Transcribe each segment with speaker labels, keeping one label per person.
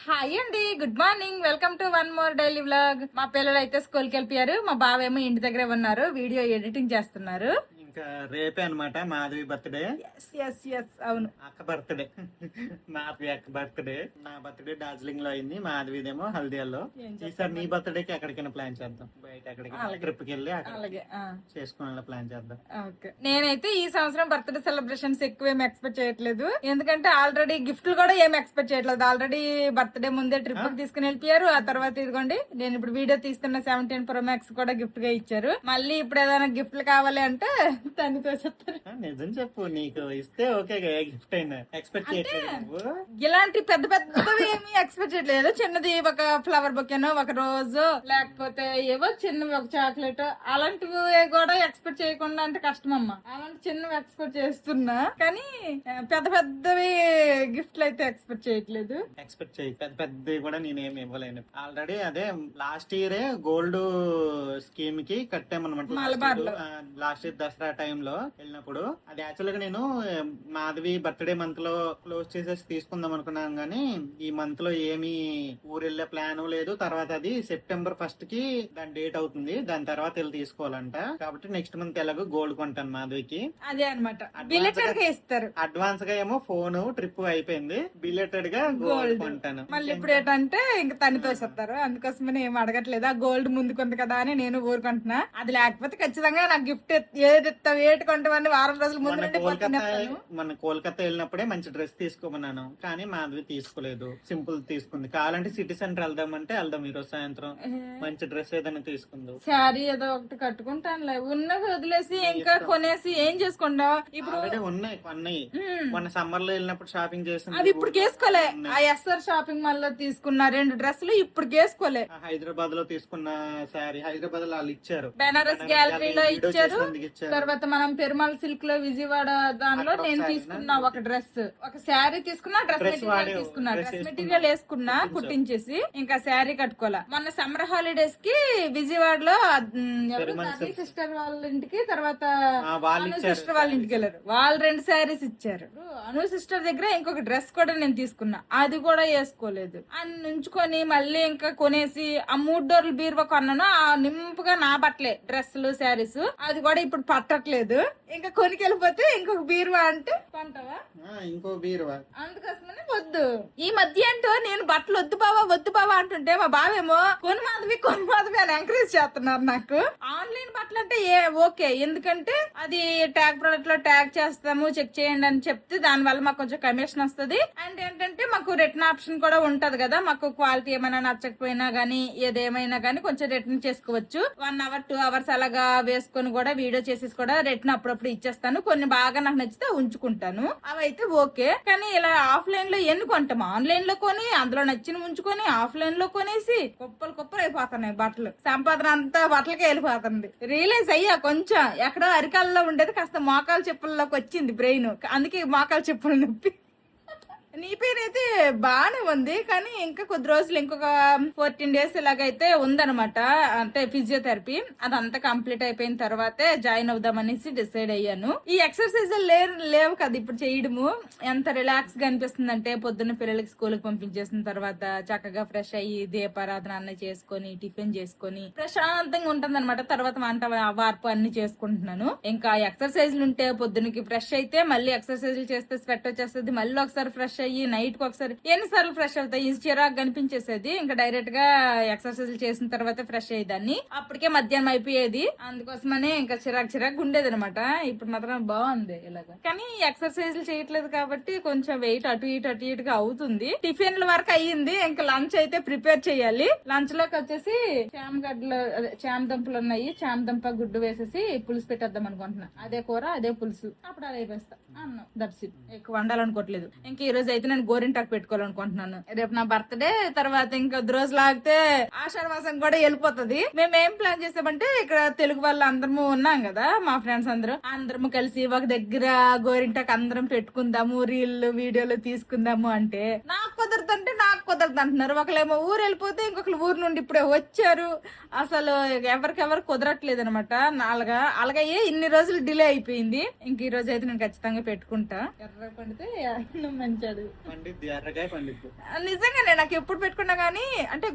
Speaker 1: Hi అండి, good morning. Welcome to one more daily vlog. మా పిల్లలు అయితే స్కూల్ కి వెళ్ళిపోయారు. మా బావ ఏమో ఇంటి దగ్గరే ఉన్నారు, వీడియో ఎడిటింగ్ చేస్తున్నారు.
Speaker 2: ఇంకా రేపే అనమాట మాధవి బర్త్డే.
Speaker 1: అవును,
Speaker 2: అక్క బర్త్డే. మాధవి అక్క బర్త్డే. నా బర్త్డే డార్జిలింగ్ లో అయింది, మాధవిదేమో హల్దియాలో. ఈసారి నీ బర్త్డేకి ఎక్కడికైనా ప్లాన్ చేద్దాం, బయట ఎక్కడికి ట్రిప్ కి వెళ్ళి
Speaker 1: అలాగే
Speaker 2: చేసుకునే ప్లాన్ చేద్దాం.
Speaker 1: నేనైతే ఈ సంవత్సరం బర్త్డే సెలబ్రేషన్స్ ఎక్కువ ఏమి ఎక్స్పెక్ట్ చేయట్లేదు, ఎందుకంటే ఆల్రెడీ గిఫ్ట్లు కూడా ఏమి ఎక్స్పెక్ట్ చేయట్లేదు. ఆల్రెడీ బర్త్డే ముందే ట్రిప్ కి తీసుకుని వెళ్ళిపోయారు. ఆ తర్వాత ఇదిగోండి నేను ఇప్పుడు వీడియో తీస్తున్న 17 Pro Max కూడా గిఫ్ట్ గా ఇచ్చారు. మళ్ళీ ఇప్పుడు ఏదైనా గిఫ్ట్లు కావాలి అంటే తనతో చెప్తారు.
Speaker 2: నిజం చెప్పు, నీకు ఇస్తే ఓకే, గిఫ్ట్ అయినా ఎక్స్పెక్ట్ చేయట్లేదు.
Speaker 1: ఇలాంటి పెద్ద పెద్దవి ఏమి ఎక్స్పెక్ట్ చేయట్లేదు. చిన్నది ఒక ఫ్లవర్ బొకేనో, ఒక రోజు, లేకపోతే ఏవో చిన్నవి ఒక చాక్లెట్, అలాంటివి కూడా ఎక్స్పెక్ట్ చేయకుండా అంటే కష్టం అమ్మా. అలాంటి చిన్నవి ఎక్స్పెక్ట్ చేస్తున్నా, కానీ పెద్ద పెద్దవి గిఫ్ట్లు అయితే ఎక్స్పెక్ట్ చేయట్లేదు.
Speaker 2: ఎక్స్పెక్ట్ చేయి, పెద్ద పెద్దవి కూడా నేనేమి ఇవ్వలేను. ఆల్రెడీ అదే లాస్ట్ ఇయరే గోల్డ్ స్కీమ్ కి కట్టామన్నమాట. లాస్ట్ ఇయర్ దసరా టైంలో వెళ్ళినప్పుడు అది యాక్చువల్ గా నేను మాధవి బర్త్డే మంత్ లో క్లోజ్ చేసేసి తీసుకుందాం అనుకున్నాను, కానీ ఈ మంత్ లో ఏమి ఊరు వెళ్ళే ప్లాన్ లేదు. తర్వాత అది సెప్టెంబర్ 1st కి దాని డేట్ అవుతుంది, దాని తర్వాత వెళ్ళి తీసుకోవాలంట. కాబట్టి నెక్స్ట్ మంత్ ఎలాగో గోల్డ్ కొంటాను మాధవికి.
Speaker 1: అదే అనమాట, బిలెటెడ్ గా ఇస్తారు.
Speaker 2: అడ్వాన్స్ గా ఏమో ఫోన్ ట్రిప్ అయిపోయింది, బిలెటెడ్ గా గోల్డ్ కొంటాను.
Speaker 1: మళ్ళీ ఇప్పుడు ఏంటంటే ఇంకా తనితో చెప్తారు, అందుకోసమని ఏం అడగట్లేదు. ఆ గోల్డ్ ముందు కొంత కదా అని నేను ఊరుకుంటున్నా. అది లేకపోతే ఖచ్చితంగా నాకు గిఫ్ట్ ఏది వేటి కొంటామని వారం రోజుల ముందు
Speaker 2: మన కోల్కతా వెళ్ళినప్పుడే మంచి డ్రెస్ తీసుకోమన్నాను, కానీ మాధవి తీసుకోలేదు, సింపుల్ తీసుకుంది. కావాలంటే సిటీ సెంటర్ వెళ్దామంటే వెళ్దాం ఈ రోజు సాయంత్రం. మంచి డ్రెస్ ఏదైనా తీసుకుంది,
Speaker 1: శారీ ఏదో ఒకటి కట్టుకుంటానులే. ఉన్నవి వదిలేసి ఇంకా కొనేసి ఏం చేసుకుంటావు? ఇప్పుడు
Speaker 2: ఉన్నాయి కొన్నాయి. మొన్న సమ్మర్ లో వెళ్ళినప్పుడు షాపింగ్ చేసింది,
Speaker 1: అది ఇప్పుడు వేసుకోలే. ఆ ఎస్ఆర్ షాపింగ్ మాల్ లో తీసుకున్న 2 డ్రెస్సులు ఇప్పుడు వేసుకోలే.
Speaker 2: హైదరాబాద్ లో తీసుకున్న శారీ హైదరాబాద్ లో వాళ్ళు ఇచ్చారు,
Speaker 1: బెనారస్ గ్యాలరీలో ఇచ్చారు. తర్వాత మనం పెరుమాల్ సిల్క్ లో విజయవాడ దానిలో నేను తీసుకున్నా ఒక డ్రెస్, ఒక శారీ తీసుకున్నా, డ్రెస్ మెటీరియల్ తీసుకున్నా. డ్రెస్ మెటీరియల్ వేసుకున్నా కుట్టించేసి, ఇంకా శారీ కట్టుకోవాలా. మొన్న సమ్మర్ హాలిడేస్ కి విజయవాడలో సిస్టర్ వాళ్ళ ఇంటికి, తర్వాత అను సిస్టర్ వాళ్ళ ఇంటికి వెళ్ళారు. వాళ్ళు 2 శారీస్ ఇచ్చారు. అను సిస్టర్ దగ్గర ఇంకొక డ్రెస్ కూడా నేను తీసుకున్నా, అది కూడా వేసుకోలేదు. అని ఉంచుకొని మళ్ళీ ఇంకా కొనేసి ఆ 3 డోర్లు బీరువా కొన్నాను. ఆ నింపుగా నా బట్టలే, డ్రెస్సులు, శారీస్. అది కూడా ఇప్పుడు పట్టట్లేదు. ఇంకా కొనికెళ్ళిపోతే ఇంకొక బీరువా అంటే కొంటావా?
Speaker 2: ఇంకో బీరువా.
Speaker 1: అందుకోసమని వద్దు. ఈ మధ్య ఏంటో నేను బట్టలు వద్దు బావా అంటుంటే మా బావేమో కొని మాధవి అని ఎంకరేజ్ చేస్తున్నారు నాకు. ఆన్లైన్ బట్టలు అంటే ఓకే, ఎందుకంటే అది ట్యాగ్ ప్రొడక్ట్ లో ట్యాగ్ చేస్తాము, చెక్ చేయండి అని చెప్తే దాని వల్ల మాకు కొంచెం కమిషన్ వస్తుంది. అండ్ ఏంటంటే మాకు రిటర్న్ ఆప్షన్ కూడా ఉంటది కదా. మాకు క్వాలిటీ ఏమైనా నచ్చకపోయినా గానీ ఏదేమైనా గానీ కొంచెం రిటర్న్ చేసుకోవచ్చు. 1 hour 2 hours అలాగా వేసుకొని కూడా వీడియో చేసేసి కూడా రిటర్న్ అప్పుడప్పుడు ఇచ్చేస్తాను. కొన్ని బాగా నాకు నచ్చితే ఉంచుకుంటాను, అవైతే ఓకే. కానీ ఇలా ఆఫ్లైన్ లో ఎన్ని కొంటాం? ఆన్లైన్ లో కొని అందులో నచ్చిన ఉంచుకొని ఆఫ్లైన్ లో కొనేసి కుప్పలు అయిపోతున్నాయి బట్టలు. సంపాదన అంతా బట్టలకే వెళ్ళిపోతుంది. రియలైజ్ అయ్యా కొంచెం ఎక్కడో అరికాల్లో ఉండేది కాస్త మోకాలు చెప్పుల్లోకి వచ్చింది బ్రెయిన్, అందుకే మోకాలు చెప్పులు నొప్పి. నీ పేరైతే బాగానే ఉంది, కానీ ఇంకా కొద్ది రోజులు, ఇంకొక 14 days ఇలాగైతే ఉందనమాట. అంటే ఫిజియోథెరపీ అదంతా కంప్లీట్ అయిపోయిన తర్వాతే జాయిన్ అవుదామనేసి డిసైడ్ అయ్యాను. ఈ ఎక్సర్సైజ్ లేవు కదా ఇప్పుడు చేయడము. ఎంత రిలాక్స్ గా అనిపిస్తుంది అంటే, పొద్దున్న పిల్లలకి స్కూల్ కి పంపించేసిన తర్వాత చక్కగా ఫ్రెష్ అయ్యి దీపారాధన అన్ని చేసుకొని టిఫిన్ చేసుకొని ప్రశాంతంగా ఉంటుంది అనమాట. తర్వాత వంట వార్పు అన్ని చేసుకుంటున్నాను. ఇంకా ఎక్సర్సైజ్లు ఉంటే పొద్దున్నకి ఫ్రెష్ అయితే మళ్ళీ ఎక్సర్సైజ్లు చేస్తే స్వెట్ వచ్చేస్తుంది. మళ్ళీ ఒకసారి ఫ్రెష్ అయ్యి నైట్ కి ఒకసారి ఎన్నిసార్లు ఫ్రెష్ అవుతాయి, చిరాకు కనిపించేసేది. ఇంకా డైరెక్ట్ గా ఎక్సర్సైజ్ చేసిన తర్వాత ఫ్రెష్ అయ్యేదాన్ని. అప్పటికే మధ్యాహ్నం అయిపోయేది, అందుకోసమనే ఇంకా చిరాకు ఉండేది అనమాట. ఇప్పుడు మాత్రం బాగుంది ఇలాగా. కానీ ఎక్సర్సైజ్ చేయట్లేదు కాబట్టి కొంచెం వెయిట్ అటు ఇటుగా అవుతుంది. టిఫిన్ల వరకు అయ్యింది, ఇంకా లంచ్ అయితే ప్రిపేర్ చేయాలి. లంచ్ లోకి వచ్చేసి చామ దుంపలు ఉన్నాయి, చామ దుంప గుడ్డు వేసేసి పులుసు పెట్టేద్దాం అనుకుంటున్నా. అదే కూర అదే పులుసు, అప్పుడు అదే వేస్తా అన్నం. దట్స్ ఇట్, ఎక్కువ వండాలనుకోవట్లేదు. ఇంకా ఈ రోజు అయితే నేను గోరింటాకు పెట్టుకోవాలనుకుంటున్నాను. రేపు నా బర్త్డే, తర్వాత ఇంకా 10 రోజులు ఆగితే ఆషాఢ మాసం కూడా వెళ్ళిపోతుంది. మేము ఏం ప్లాన్ చేసామంటే, ఇక్కడ తెలుగు వాళ్ళు అందరము ఉన్నాం కదా, మా ఫ్రెండ్స్ అందరము కలిసి ఒక దగ్గర గోరింటాకు అందరం పెట్టుకుందాము, రీల్ వీడియోలు తీసుకుందాము అంటే నాకు కుదరదు అంటున్నారు. ఒకళ్ళేమో ఊరు వెళ్ళిపోతే ఇంకొకరు ఊరు నుండి ఇప్పుడే వచ్చారు. అసలు ఎవరికెవరు కుదరట్లేదు అనమాట. అలాగే ఇన్ని రోజులు డిలే అయిపోయింది. ఇంక ఈ రోజు అయితే నేను ఖచ్చితంగా పెట్టుకుంటా. ఎర్ర పండితే మంచాడు. పండలేదు.
Speaker 2: పండిద్ది, ఎర్రకాయ పండిద్ది.
Speaker 1: నిజంగానే నాకు ఎప్పుడు పెట్టుకున్నా గానీ అంటే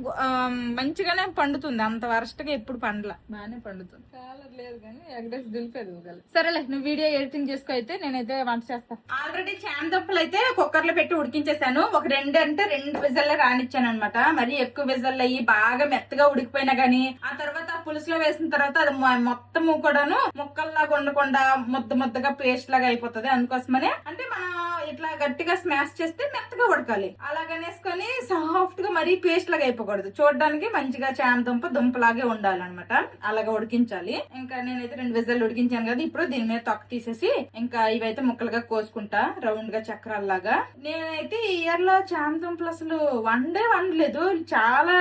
Speaker 1: మంచిగానే పండుతుంది, అంత వరస్ట్ గా ఎప్పుడు పండల, బాగానే పండుతుంది. కలర్ లేదు కానీ ఎగరేసి దులిపేది ఊగలు. సరేలే, నువ్వు వీడియో ఎడిటింగ్ చేసుకో, అయితే నేనైతే వంట చేస్తా. ఆల్రెడీ చామ దుంపలు అయితే కుక్కర్ లో పెట్టి ఉడికించేసాను. ఒక 2 విజల్లో రానిచ్చాను అనమాట. మరి ఎక్కువ విజల్ అయ్యి బాగా మెత్తగా ఉడికిపోయినా గానీ ఆ తర్వాత పులుసులో వేసిన తర్వాత అది మొత్తము కూడాను ముక్కల్లాగా ఉండకుండా ముద్దగా పేస్ట్ లాగా అయిపోతుంది. అందుకోసమనే అంటే మనం ఇట్లా గట్టిగా స్మాష్ చేస్తే మెత్తగా ఉడకాలి. అలాగనేసుకొని సాఫ్ట్ గా మరీ పేస్ట్ లాగా అయిపోకూడదు, చూడడానికి మంచిగా చామ దుంపలాగే ఉండాలన్నమాట. అలాగా ఉడికించాలి. ఇంకా నేనైతే 2 విజల్ ఉడికించాను కదా, ఇప్పుడు దీని మీద తొక్క తీసేసి ఇంకా ఇవైతే ముక్కలుగా కోసుకుంటా రౌండ్ గా చక్రాల్లాగా. నేనైతే ఈ ఇయర్ లో చామ దుంపలు అసలు వండలేదు, చాలా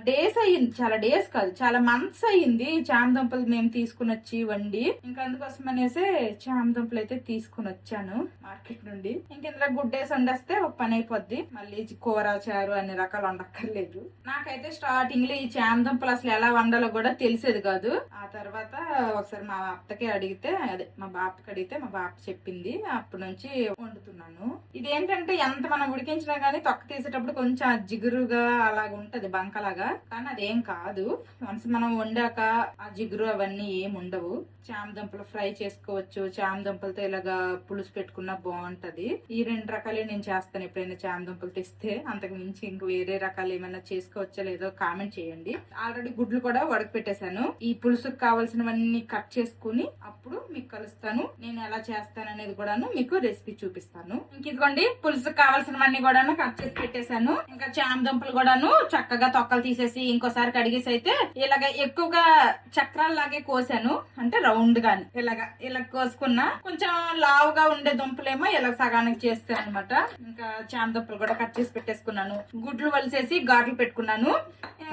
Speaker 1: డేస్ అయ్యింది. చాలా డేస్ కాదు, చాలా మంత్స్ అయ్యింది చామ దుంపలు మేము తీసుకుని వచ్చి వండి. ఇంకా అందుకోసం అనేసి చామ దుంపలు అయితే తీసుకుని వచ్చాను మార్కెట్ నుండి. ఇంకెందులో గుడ్డేసి వండేస్తే ఒక పని అయిపోద్ది, మళ్ళీ కూర చారు అన్ని రకాలు వండక్కర్లేదు. నాకైతే స్టార్టింగ్ లో ఈ చామ దుంపలు అసలు ఎలా వండాలో కూడా తెలిసేది కాదు. ఆ తర్వాత ఒకసారి మా అత్తకి అడిగితే, అదే మా బాపకి అడిగితే మా బాప చెప్పింది, అప్పటి నుంచి వండుతున్నాను. ఇదేంటంటే ఎంత మనం ఉడికించినా గానీ తొక్క తీసేటప్పుడు కొంచెం జిగురుగా అలాగ ఉంటది, బంకలాగా. కానీ అదేం కాదు, వన్స్ మనం వండాక ఆ జిగురు అవన్నీ ఏం ఉండవు. చామ దుంపలు ఫ్రై చేసుకోవచ్చు, చామ దుంపలతో ఇలాగా పులుసు పెట్టుకున్నా బాగుంటది. ఈ 2 రకాలే నేను చేస్తాను ఎప్పుడైనా చామ దుంపలు తెస్తే. అంతకు మించి ఇంక వేరే రకాలు ఏమైనా చేసుకోవచ్చో లేదో కామెంట్ చేయండి. ఆల్రెడీ గుడ్లు కూడా ఉడక పెట్టేశాను. ఈ పులుసుకు కావాల్సినవన్నీ కట్ చేసుకుని అప్పుడు మీకు కలుస్తాను. నేను ఎలా చేస్తాను అనేది కూడాను మీకు రెసిపీ చూపిస్తాను. ఇంక ఇదిగోండి పులుసుకు కావాల్సినవన్నీ కూడాను కట్ చేసి పెట్టేశాను. ఇంకా చామ దుంపలు కూడాను చక్కగా తొక్కలు తీసేసి ఇంకోసారి కడిగేసి అయితే ఇలాగ ఎక్కువగా చక్రాల్లాగే కోసాను. అంటే రౌండ్ గాని ఇలా కోసుకున్నా. కొంచెం లావుగా ఉండే దుంపలేమో ఇలా సగానికి చేస్తాను అనమాట. ఇంకా చామ దుంపలు కూడా కట్ చేసి పెట్టేసుకున్నాను. గుడ్లు వలిసేసి ఘాట్లు పెట్టుకున్నాను.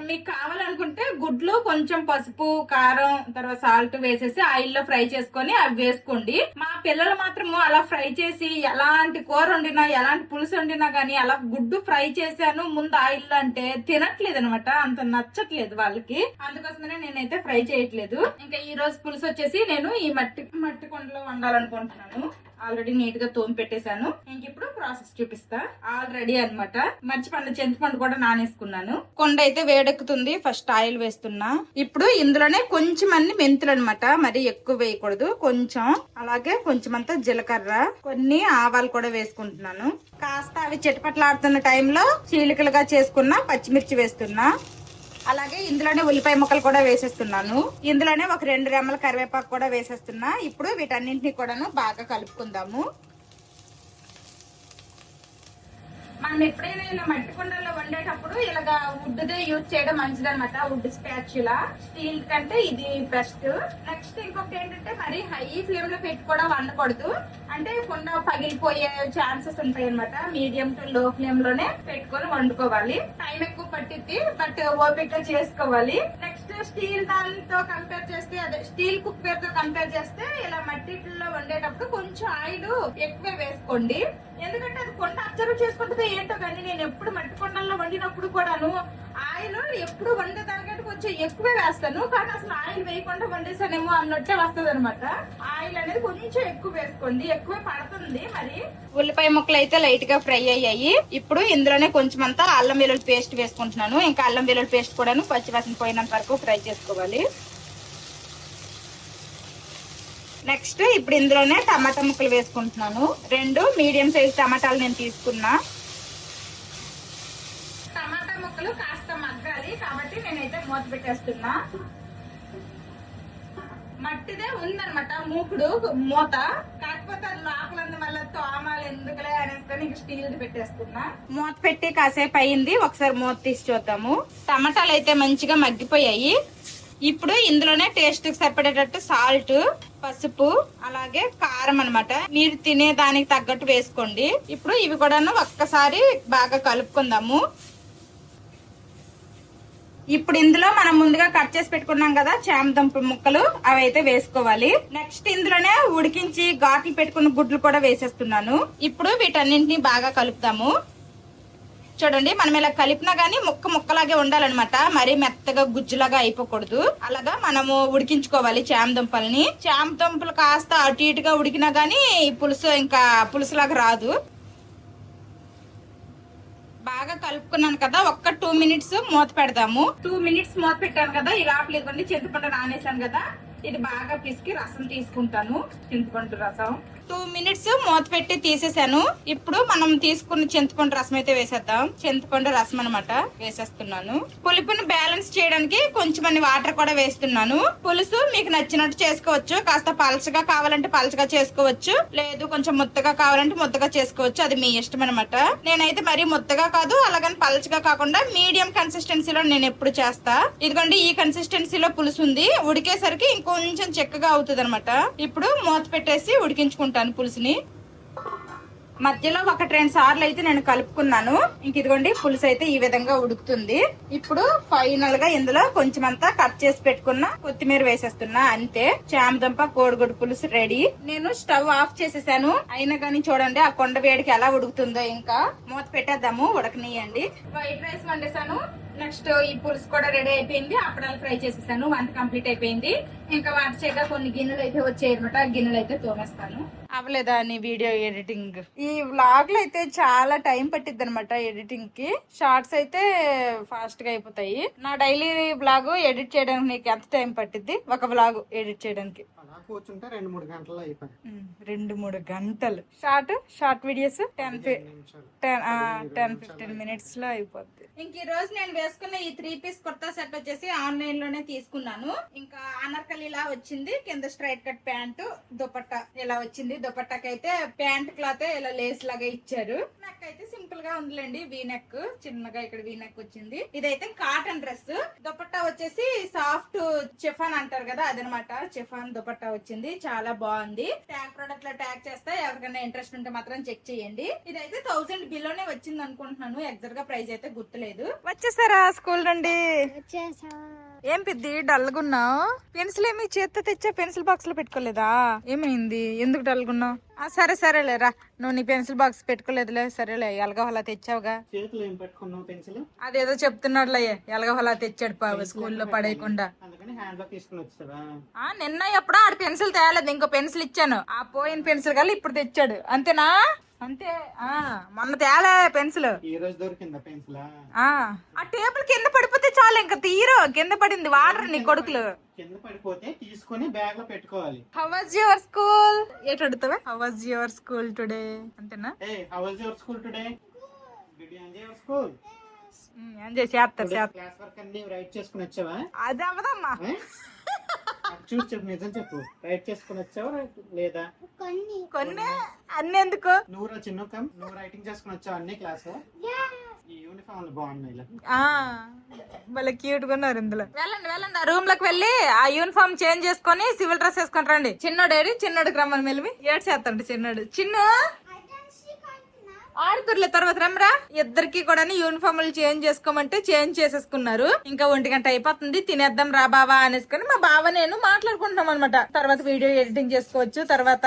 Speaker 1: మీకు కావాలనుకుంటే గుడ్లు కొంచెం పసుపు, కారం, తర్వాత సాల్ట్ వేసేసి ఆయిల్ లో ఫ్రై చేసుకొని అవి వేసుకోండి. మా పిల్లలు మాత్రము అలా ఫ్రై చేసి ఎలాంటి కూర వండినా ఎలాంటి పులుసు వండినా గానీ అలా గుడ్డు ఫ్రై చేశాను ముందు ఆయిల్ లో అంటే తినట్లేదు అనమాట, అంత నచ్చట్లేదు వాళ్ళకి. అందుకోసమనే నేనైతే ఫ్రై చేయట్లేదు. ఇంకా ఈ రోజు పులుసు వచ్చేసి నేను ఈ మట్టి కొండలో వండాలనుకుంటున్నాను. ఆల్రెడీ నీట్ గా తోమి పెట్టేశాను. ఇంక ఇప్పుడు ప్రాసెస్ చూపిస్తా. ఆల్రెడీ అనమాట మర్చిపండు, చింతపండు కూడా నానేసుకున్నాను. కొండ అయితే వేడెక్కుతుంది. ఫస్ట్ ఆయిల్ వేస్తున్నా. ఇప్పుడు ఇందులోనే కొంచెం అన్ని మెంతులు అనమాట, మరి ఎక్కువ వేయకూడదు, కొంచెం. అలాగే కొంచెం అంతా జీలకర్ర, కొన్ని ఆవాలు కూడా వేసుకుంటున్నాను. కాస్త అవి చిటపట్లాడుతున్న టైంలో చీలికలుగా చేసుకున్న పచ్చిమిర్చి వేస్తున్నా. అలాగే ఇందులోనే ఉల్లిపాయ ముక్కలు కూడా వేసేస్తున్నాను. ఇందులోనే ఒక 2 రెమ్మల కరివేపాకు కూడా వేసేస్తున్నా. ఇప్పుడు వీటన్నింటినీ కూడాను బాగా కలుపుకుందాము. మనం ఎప్పుడైనా ఇలా మట్టి కుండలో వండేటప్పుడు ఇలాగా వుడ్దే యూజ్ చేయడం మంచిది అనమాట. వుడ్ స్పాచులా, స్టీల్ కంటే ఇది బెస్ట్. నెక్స్ట్ ఇంకొకటి ఏంటంటే మరి హై ఫ్లేమ్ లో పెట్టి కూడా వండకూడదు, అంటే కుండ పగిలిపోయే ఛాన్సెస్ ఉంటాయి అనమాట. మీడియం టు లో ఫ్లేమ్ లోనే పెట్టుకొని వండుకోవాలి. టైం ఎక్కువ పట్టిద్ది, బట్ ఓపిక చేసుకోవాలి. నెక్స్ట్ స్టీల్ దానితో కంపేర్ చేస్తే, అదే స్టీల్ కుక్కర్ తో కంపేర్ చేస్తే ఇలా మట్టిలో వండేటప్పుడు కొంచెం ఆయిల్ ఎక్కువ వేసుకోండి. ఎందుకంటే అది కొండ అబ్జర్వ్ చేసుకుంటుంది ఏంటో కానీ నేను ఎప్పుడు మట్టి కొండల్లో వండినప్పుడు కూడాను ఆయిల్ ఎప్పుడు వండేదానికంటే కొంచెం ఎక్కువే వేస్తాను. కానీ అసలు ఆయిల్ వేయకుండా వండేసానేమో అన్నట్టే వస్తుంది అనమాట. ఆయిల్ అనేది కొంచెం ఎక్కువ వేసుకోండి, ఎక్కువే పడుతుంది. మరి ఉల్లిపాయ ముక్కలు అయితే లైట్ గా ఫ్రై అయ్యాయి. ఇప్పుడు ఇందులోనే కొంచెం అంతా అల్లం వెల్లుల్లి పేస్ట్ వేసుకుంటున్నాను. ఇంకా అల్లం వెల్లుల్లి పేస్ట్ కూడాను పచ్చివాసన పోయినంత వరకు ఫ్రై చేసుకోవాలి. నెక్స్ట్ ఇప్పుడు ఇందులోనే టమాటా ముక్కలు వేసుకుంటున్నాను. 2 మీడియం సైజ్ టమాటాలు నేను తీసుకున్నా. టమాటా ముక్కలు కాస్త మగ్గాలి కాబట్టి నేనైతే మూత పెట్టేస్తున్నా. మట్టిదే ఉందనమాట మూకుడు మూత, కాకపోతే అది లోపలంది మళ్ళీ తోమాలు ఎందుకులే అనేసుకొని స్టీల్ పెట్టేస్తున్నా. మూత పెట్టి కాసేపు అయింది, ఒకసారి మూత తీసి చూద్దాము. టమాటాలు అయితే మంచిగా మగ్గిపోయాయి. ఇప్పుడు ఇందులోనే టేస్ట్ కి సరిపడేటట్టు సాల్ట్, పసుపు, అలాగే కారం అన్నమాట. మీరు తినే దానికి తగ్గట్టు వేసుకోండి. ఇప్పుడు ఇవి కూడాను ఒక్కసారి బాగా కలుపుకుందాము. ఇప్పుడు ఇందులో మనం ముందుగా కట్ చేసి పెట్టుకున్నాం కదా చామ దుంప ముక్కలు, అవి అయితే వేసుకోవాలి. నెక్స్ట్ ఇందులోనే ఉడికించి ఘాట్లు పెట్టుకున్న గుడ్లు కూడా వేసేస్తున్నాను. ఇప్పుడు వీటన్నింటినీ బాగా కలుపుతాము. చూడండి, మనం ఇలా కలిపినా గానీ ముక్కలాగే ఉండాలన్నమాట, మరీ మెత్తగా గుజ్జులాగా అయిపోకూడదు. అలాగా మనము ఉడికించుకోవాలి చామ దుంపల్ని. చామ దుంపలు కాస్త అటు ఇటుగా ఉడికినా గానీ పులుసు ఇంకా పులుసులాగా రాదు. బాగా కలుపుకున్నాను కదా, ఒక్క 2 మినిట్స్ మూత పెడదాము. 2 మినిట్స్ మూత పెట్టాను కదా, ఈ లోపల ఇదిగోండి చింతపండు నానేసాను కదా, ఇది బాగా పిసికి రసం తీసుకుంటాను. చింతపండు రసం 2 మినిట్స్ మూత పెట్టి తీసేసాను. ఇప్పుడు మనం తీసుకున్న చింతపండు రసం అయితే వేసేద్దాం. చింతపండు రసం అనమాట వేసేస్తున్నాను. పులుపుని బ్యాలెన్స్ చేయడానికి కొంచెం వాటర్ కూడా వేస్తున్నాను. పులుసు మీకు నచ్చినట్టు చేసుకోవచ్చు. కాస్త పలచగా కావాలంటే పలచగా చేసుకోవచ్చు, లేదు కొంచెం ముద్దగా కావాలంటే ముద్దగా చేసుకోవచ్చు. అది మీ ఇష్టం అనమాట. నేనైతే మరీ ముద్దగా కాదు, అలాగని పలచగా కాకుండా మీడియం కన్సిస్టెన్సీలో నేను ఎప్పుడు చేస్తా. ఇదిగోండి ఈ కన్సిస్టెన్సీలో పులుసు ఉంది. ఉడికేసరికి ఇంకొంచెం చిక్కగా అవుతుంది అనమాట. ఇప్పుడు మూత పెట్టేసి ఉడికించుకుంటాను పులుసుని. మధ్యలో 1-2 సార్లు అయితే నేను కలుపుకున్నాను. ఇంక ఇదిగోండి పులుసు అయితే ఈ విధంగా ఉడుకుతుంది. ఇప్పుడు ఫైనల్ గా ఇందులో కొంచెం అంతా కట్ చేసి పెట్టుకున్న కొత్తిమీర వేసేస్తున్నా. అంతే, చామదుంప కోడిగుడ్డు పులుసు రెడీ. నేను స్టవ్ ఆఫ్ చేసేసాను. అయినా కానీ చూడండి ఆ కొండ వేడికి ఎలా ఉడుకుతుందో. ఇంకా మూత పెట్టేద్దాము, ఉడకనియండి. వైట్ రైస్ వండేసాను. నెక్స్ట్ ఈ పులుసు కూడా రెడీ అయిపోయింది. అప్పడాలు ఫ్రై చేసేసాను. వంట కంప్లీట్ అయిపోయింది. ఇంకా వంట చేయగా కొన్ని గిన్నెలు అయితే వచ్చాయి అనమాట. ఆ గిన్నెలు అయితే తోమేస్తాను. అవ్వలేదా నీ వీడియో ఎడిటింగ్? ఈ వ్లాగ్ లో అయితే చాలా టైం పట్టిద్ది అనమాట ఎడిటింగ్ కి. షార్ట్స్ అయితే ఫాస్ట్ గా అయిపోతాయి. నా డైలీ వ్లాగ్ ఎడిట్ చేయడానికి నీకు ఎంత టైం పట్టిద్ది? ఒక వ్లాగ్ ఎడిట్ చేయడానికి
Speaker 2: కూర్చుంటే 2-3 గంటల్లో అయిపోయింది.
Speaker 1: 2-3 గంటలు. షార్ట్ వీడియోస్ 10-15 మినిట్స్ లో అయిపోద్ది. ఇంక ఈ రోజు నేను వేసుకున్న ఈ 3 పీస్ కుర్తా సెట్ వచ్చేసి ఆన్లైన్ లోనే తీసుకున్నాను. ఇంకా అనార్కలి ఇలా వచ్చింది, కింద స్ట్రైట్ కట్ ప్యాంటు, దుపట్టా ఇలా వచ్చింది. దుపట్టాకి అయితే ప్యాంట్ క్లాత్ ఇలా లేస్ లాగా ఇచ్చారు. నాకైతే సింపుల్ గా ఉందిలేండి. వీనెక్ చిన్నగా ఇక్కడ వీనెక్ వచ్చింది. ఇదైతే కాటన్ డ్రెస్. దుపట్టా వచ్చేసి సాఫ్ట్ చిఫాన్ అంటారు కదా, అదనమాట. చిఫాన్ దుపట్టా వచ్చింది, చాలా బాగుంది. ట్యాగ్ ప్రొడక్ట్ లో ట్యాగ్ చేస్తే ఎవరికైనా ఇంట్రెస్ట్ ఉంటే మాత్రం చెక్ చేయండి. ఇదైతే 1000 బిలోనే వచ్చింది అనుకుంటున్నాను. ఎగ్జాక్ట్ గా ప్రైస్ అయితే గుర్తులేదు. వచ్చేసారా స్కూల్ నుండి? ఏం పెద్ద డల్గున్నావు? పెన్సిల్ ఏమి చేత్తో తెచ్చా? పెన్సిల్ బాక్స్ లో పెట్టుకోలేదా? ఏమైంది? ఎందుకు డల్గున్నావు? సరేలేరా, నువ్వు నీ పెన్సిల్ బాక్స్ పెట్టుకోలేదులే. సరేలే, ఎలగహోలా తెచ్చావుగా. అదేదో చెప్తున్నాడులే, ఎలగహోలా తెచ్చాడు పావు స్కూల్లో పడేయకుండా. నిన్న ఎప్పుడో ఆడ పెన్సిల్ తేలేదు, ఇంకో పెన్సిల్ ఇచ్చాను. ఆ పోయిన పెన్సిల్ కల్లా ఇప్పుడు తెచ్చాడు. అంతేనా? అంతే. మొన్న తేలే పెన్సిల్,
Speaker 2: ఈ రోజు దొరికిందా పెన్సిల్?
Speaker 1: ఆ టేబుల్ కింద పడిపోతే చాలు, ఇంకా తీరు. కింద పడింది వాటర్ నీ కొడుకులు.
Speaker 2: కింద పడిపోతే తీసుకొని బ్యాగ్ లో పెట్టుకోవాలి.
Speaker 1: How was your school? ఏటి అడుగుతావా? How was your school today అంతేనా?
Speaker 2: How was your school today? Did you enjoy your school?
Speaker 1: Enjoy చేస్తారు.
Speaker 2: క్లాస్ వర్క్ అన్ని రైట్ చేసుకుని వచ్చావా?
Speaker 1: అది అవదమ్మా.
Speaker 2: చూసి చెప్పు, నిజం చెప్పు. రైట్ చేసుకుని వచ్చావా లేదా?
Speaker 1: కొన్ని అన్ని ఎందుకు?
Speaker 2: నువ్వు చిన్నకం నువ్వు రైటింగ్ చేసుకుని వచ్చావు అన్ని క్లాస్ లో? ఈ యూనిఫామ్ బాగున్నాయి.
Speaker 1: వాళ్ళ క్యూట్ గా ఉన్నారు ఇందులో. వెళ్ళండి ఆ రూమ్ లోకి వెళ్ళి ఆ యూనిఫామ్ చేంజ్ చేసుకొని సివిల్ డ్రెస్ వేసుకొని రండి. చిన్నోడికి రమ్మని మెలివి ఏడ్చేస్తాడు. చిన్ను ఆడుతుర్లే, తర్వాత రమ్మరా. ఇద్దరికి కూడా యూనిఫామ్లు చేంజ్ చేసుకోమంటే చేంజ్ చేసేసుకున్నారు. ఇంకా 1 గంట అయిపోతుంది, తినేద్దాం రా బావా అనేసుకొని మా బావ నేను మాట్లాడుకుంటున్నాం అనమాట. తర్వాత వీడియో ఎడిటింగ్ చేసుకోవచ్చు తర్వాత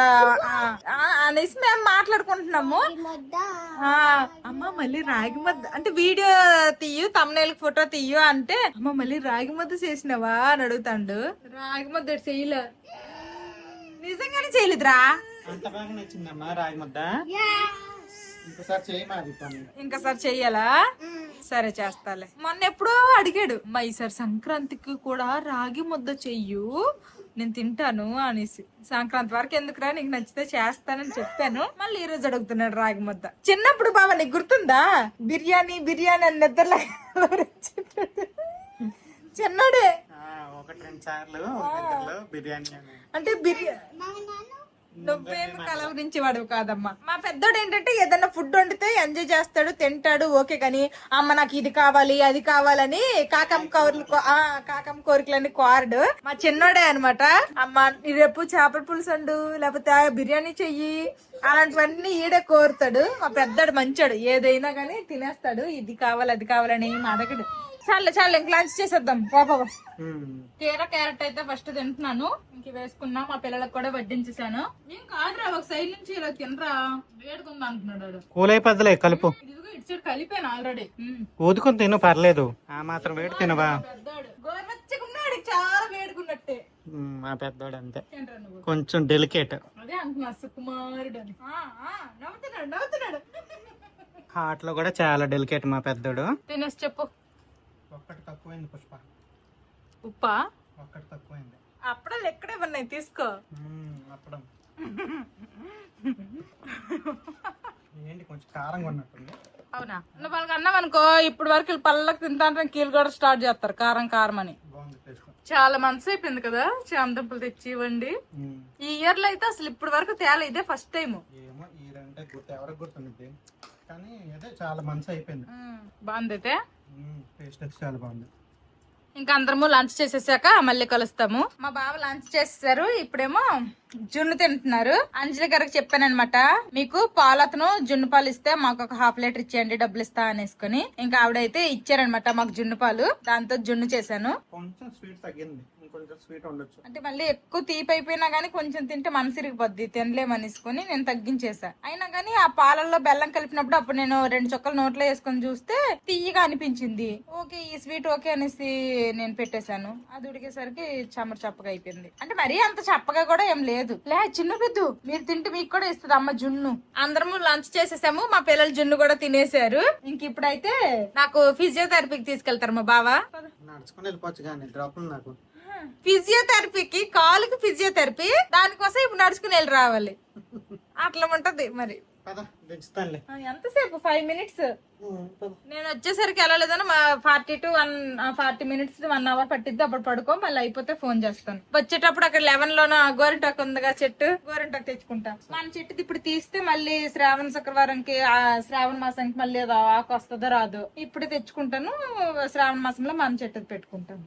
Speaker 1: అనేసి మేము మాట్లాడుకుంటున్నాము. అమ్మ మళ్ళీ రాగి ముద్ద అంటే వీడియో తీయు, తమ్మునేల్ ఫోటో తీయు అంటే అమ్మ మళ్ళీ రాగి ముద్ద చేసినావా అని అడుగుతాడు. రాగి ముద్ద చేయలే, నిజంగానే చేయలేదురా.
Speaker 2: అంత బాగా నచ్చిందమ్మా రాగి ముద్ద.
Speaker 1: ఇంకసారి చెయ్యాలా? సరే చేస్తాలే. మొన్న ఎప్పుడో అడిగాడు మా ఈసారి సంక్రాంతికి కూడా రాగి ముద్ద చెయ్యు, నేను తింటాను అనేసి. సంక్రాంతి వరకు ఎందుకురా, నీకు నచ్చితే చేస్తానని చెప్పాను. మళ్ళీ ఈ రోజు అడుగుతున్నాడు రాగి ముద్ద. చిన్నప్పుడు బాబా నీకు గుర్తుందా? బిర్యానీ అని నిద్రలో చిన్నడే
Speaker 2: 1-2 సార్లు బిర్యానీ
Speaker 1: అంటే నువ్వేమి కలవరించేవాడు కాదమ్మా. మా పెద్దోడు ఏంటంటే ఏదైనా ఫుడ్ వండితే ఎంజాయ్ చేస్తాడు, తింటాడు, ఓకే. కానీ అమ్మ నాకు ఇది కావాలి అది కావాలని కాకమ్మ కోరికలని కోరడు. మా చిన్నోడే అనమాట. అమ్మ రేపు చేపల పులుసు వండు, లేకపోతే బిర్యానీ చెయ్యి, అలాంటివన్నీ ఈడే కోరుతాడు. మా పెద్దోడు మంచాడు, ఏదైనా కానీ తినేస్తాడు. ఇది కావాలి అది కావాలని ఏమి అడగడు. చాలు ఇంక లంచ్ చేసేద్దాం. పాప క్యారెట్ అయితే ఫస్ట్ తింటున్నాను. ఇంక వేసుకున్నా, మా పిల్లలకు కూడా వడ్డించేసాను. ఏం కాదురా, ఒక సైడ్ నుంచి ఇలా తినరా, వేడుకుందా అంటున్నాడు.
Speaker 2: కూలైపోద్దులే కలుపు.
Speaker 1: ఇదిగో ఇటు సైడ్ కలిపాను ఆల్రెడీ.
Speaker 2: ఊదుకొని తిను, పర్లేదు. ఆ మాత్రం వేడి తినవా?
Speaker 1: పెద్దోడు గోరువెచ్చగున్నాడు, చాలా వేడుకున్నట్టే.
Speaker 2: మా పెద్దోడు అంతే, కొంచెం డెలికేట్.
Speaker 1: అదే అంటున్నా సుకుమారుడు అని. నవ్వుతున్నాడు.
Speaker 2: హార్ట్ లో కూడా చాలా డెలికేట్ మా పెద్దోడు.
Speaker 1: తినేసి చెప్పు.
Speaker 2: ఒక్కటి తక్కువైంది పుష్ప.
Speaker 1: ఉప్పా?
Speaker 2: ఒక్కటి తక్కువైంది.
Speaker 1: అప్పుడాలు ఎక్కడే ఉన్నాయి, తీసుకో.
Speaker 2: అప్పడం ఏంటి కొంచెం కారంగా ఉన్నట్టుంది.
Speaker 1: అవునా? నువ్వు వాళ్ళకి అన్నావు అనుకో, ఇప్పుడు వరకు వీళ్ళు పళ్ళకి తింటాంటే కీలు కూడా స్టార్ట్ చేస్తారు కారం కారం అని. చాలా మంత్స్ అయిపోయింది కదా చామదుంపలు తెచ్చి ఇవ్వండి. ఈ ఇయర్ లో అయితే అసలు ఇప్పుడు వరకు తేలా, ఇదే ఫస్ట్ టైం.
Speaker 2: ఏమో ఈ అంటే ఎవరికి గుర్తుంది, కానీ అదే చాలా మంత్స్ అయిపోయింది.
Speaker 1: బాగుంది అయితే,
Speaker 2: టేస్ట్ అయితే చాలా బాగుంది.
Speaker 1: ఇంకా అందరము లంచ్ చేసేసాక మళ్ళీ కలుస్తాము. మా బావ లంచ్ చేసేసారు, ఇప్పుడేమో జున్ను తింటున్నారు. అంజలి గారికి చెప్పానమాట, మీకు పాలతను జున్ను పాలు ఇస్తే మాకు ఒక 1/2 లీటర్ ఇచ్చేయండి, డబ్బులు ఇస్తా అనేసుకుని. ఇంకా ఆవిడైతే ఇచ్చారనమాట మాకు జున్ను పాలు, దాంతో జున్ను చేశాను.
Speaker 2: కొంచెం స్వీట్ తగ్గింది, కొంచెం స్వీట్ ఉండొచ్చు.
Speaker 1: అంటే మళ్ళీ ఎక్కువ తీపి అయిపోయినా గానీ కొంచెం తింటే మనసు ఇరిగిపోద్ది, తినలేమనేసుకుని నేను తగ్గించేసా. అయినా గానీ ఆ పాలల్లో బెల్లం కలిపినప్పుడు అప్పుడు నేను 2 చుక్కలు నోట్లో వేసుకొని చూస్తే తీయగా అనిపించింది. ఓకే ఈ స్వీట్ ఓకే అనేసి నేను పెట్టేశాను. అది ఉడికేసరికి చమర చప్పగా అయిపోయింది. అంటే మరీ అంత చప్పగా కూడా ఏం లేదు. చిన్న పెద్దు మీరు తింటే మీకు కూడా ఇస్తుంది అమ్మ జున్ను. అందరము లంచ్ చేసేసాము, మా పిల్లలు జున్ను కూడా తినేశారు. ఇంక ఇప్పుడైతే నాకు ఫిజియోథెరపీకి తీసుకెళ్తారు మా బావ.
Speaker 2: నడుచుకుని వెళ్ళిపోవచ్చు కానీ డ్రాప్ నాకు
Speaker 1: ఫిజియోథెరపీకి, కాలుకి ఫిజియోథెరపీ, దానికోసం ఇప్పుడు నడుచుకుని వెళ్ళి రావాలి. అట్లా ఉంటది మరి. ఎంతసేపు 5 మినిట్స్. నేను వచ్చేసరికి వెళ్ళలేదని 40 మినిట్స్ 1 అవర్ పట్టిద్ది. అప్పుడు పడుకో, మళ్ళీ అయిపోతే ఫోన్ చేస్తాను. వచ్చేటప్పుడు అక్కడ 11 లోన గోరింటాకు ఉందిగా చెట్టు, గోరింటాకు తెచ్చుకుంటా. మన చెట్టుది ఇప్పుడు తీస్తే మళ్ళీ శ్రావణ శుక్రవారంకి శ్రావణ మాసానికి మళ్ళీ ఆకు వస్తుందో రాదు. ఇప్పుడు తెచ్చుకుంటాను, శ్రావణ మాసంలో మన చెట్టుది పెట్టుకుంటాను.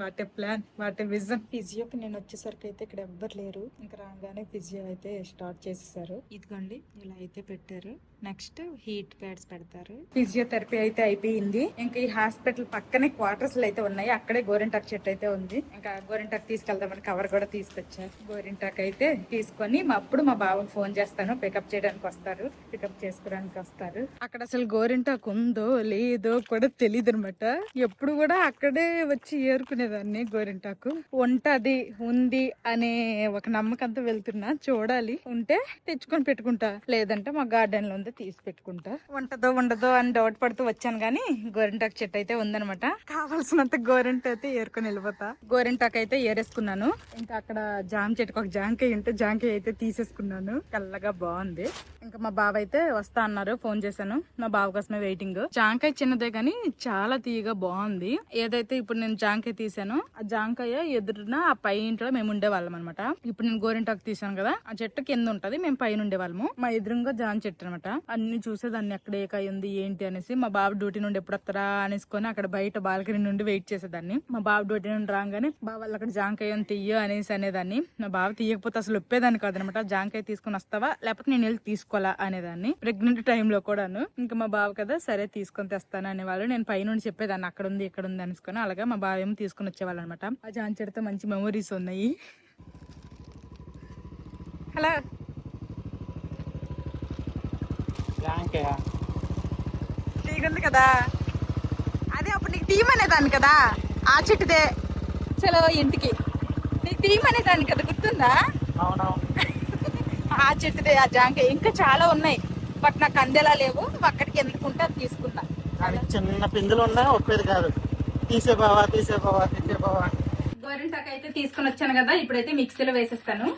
Speaker 1: What a plan, what a vision. ఫిజియోకి నేను వచ్చేసరికి అయితే ఇక్కడ ఎవ్వరు లేరు. ఇంకా రాగానే ఫిజియో అయితే స్టార్ట్ చేసేసారు. ఇదిగోండి ఇలా అయితే పెట్టారు. నెక్స్ట్ హీట్ ప్యాడ్స్ పెడతారు. ఫిజియోథెరపీ అయితే అయిపోయింది. ఇంకా ఈ హాస్పిటల్ పక్కనే క్వార్టర్స్ అయితే ఉన్నాయి, అక్కడే గోరింటాక్ చెట్టు అయితే ఉంది. ఇంకా గోరింటాక్ తీసుకెళ్దామని కవర్ కూడా తీసుకొచ్చారు. గోరింటాక్ అయితే తీసుకొని అప్పుడు మా బావకు ఫోన్ చేస్తాను, పికప్ చేయడానికి వస్తారు, పికప్ చేసుకోవడానికి వస్తారు. అక్కడ అసలు గోరింటాక్ ఉందో లేదో కూడా తెలియదు అనమాట. ఎప్పుడు కూడా అక్కడే వచ్చి ఏరుకునేదాన్ని గోరింటాకు. ఉంటది ఉంది అనే ఒక నమ్మకంతో వెళ్తున్నా, చూడాలి. ఉంటే తెచ్చుకొని పెట్టుకుంటా, లేదంటే మా గార్డెన్ లో ఉంది తీసి పెట్టుకుంటా. ఉంటదో ఉండదో అని డౌట్ పడుతూ వచ్చాను గానీ గోరింటాకు చెట్టు అయితే ఉందనమాట. కావాల్సినంత గోరింట అయితే ఏరుకొని వెళ్ళిపోతా. గోరింటాకు అయితే ఏరేసుకున్నాను. ఇంకా అక్కడ జామ చెట్టుకు ఒక జాంకాయ ఉంటే జాంకాయ అయితే తీసేసుకున్నాను. తెల్లగా బాగుంది. ఇంకా మా బావ అయితే వస్తా అన్నారు, ఫోన్ చేశాను. మా బావ కోసమే వెయిటింగ్. జాంకాయ చిన్నదే గానీ చాలా తీయగా బాగుంది. ఏదైతే ఇప్పుడు నేను జాంకాయ తీసాను, ఆ జాంకాయ ఎదురున ఆ పై ఇంట్లో మేము ఉండేవాళ్ళం అనమాట. ఇప్పుడు నేను గోరింటాకు తీసాను కదా, ఆ చెట్టు కింద ఉంటది, మేము పైన ఉండేవాళ్ళము. మా ఎదురుగా జామ చెట్టు అనమాట. అన్ని చూసేదాన్ని ఎక్కడ ఏ కాయ ఉంది ఏంటి అనేసి. మా బావ డ్యూటీ నుండి ఎప్పుడు వస్తారా అనేసుకొని అక్కడ బయట బాల్కనీ నుండి వెయిట్ చేసేదాన్ని. మా బావ డ్యూటీ నుండి రాగానే బావ వాళ్ళు అక్కడ జాంకాయ తీయ అనేసి అనేదాన్ని. మా బావ తీయకపోతే అసలు ఒప్పేదాన్ని కాదనమాట. జాంకాయ తీసుకుని వస్తావా లేకపోతే నేను వెళ్ళి తీసుకోవాలా అనేదాన్ని. ప్రెగ్నెంట్ టైంలో కూడాను. ఇంకా మా బావ కదా సరే తీసుకొని తెస్తాను అనేవాళ్ళు. నేను పై నుండి చెప్పేదాన్ని అక్కడ ఉంది ఇక్కడ ఉంది అనేసుకొని. అలాగే మా బావ ఏమో తీసుకుని వచ్చేవాళ్ళు అనమాట. ఆ జామ చెట్టుతో మంచి మెమరీస్ ఉన్నాయి. హలో ఉంది కదా, అదే అప్పుడు నీకు టీం అనేదాన్ని కదా, ఆ చెట్టుదే. చలో ఇంటికి, నీకు టీం అనేదాన్ని కదా, గుర్తుందా? ఆ చెట్టుదే ఆ జాంకాయ. ఇంకా చాలా ఉన్నాయి బట్ నాకు అందేలా లేవు. అక్కడికి ఎందుకుంటే అది తీసుకున్నా.
Speaker 2: చిన్న పిందులు ఉన్నా ఒప్పేది కాదు. తీసే బావా.
Speaker 1: గోరింటాకు అయితే తీసుకుని వచ్చాను కదా, ఇప్పుడైతే మిక్సీలో వేసేస్తాను.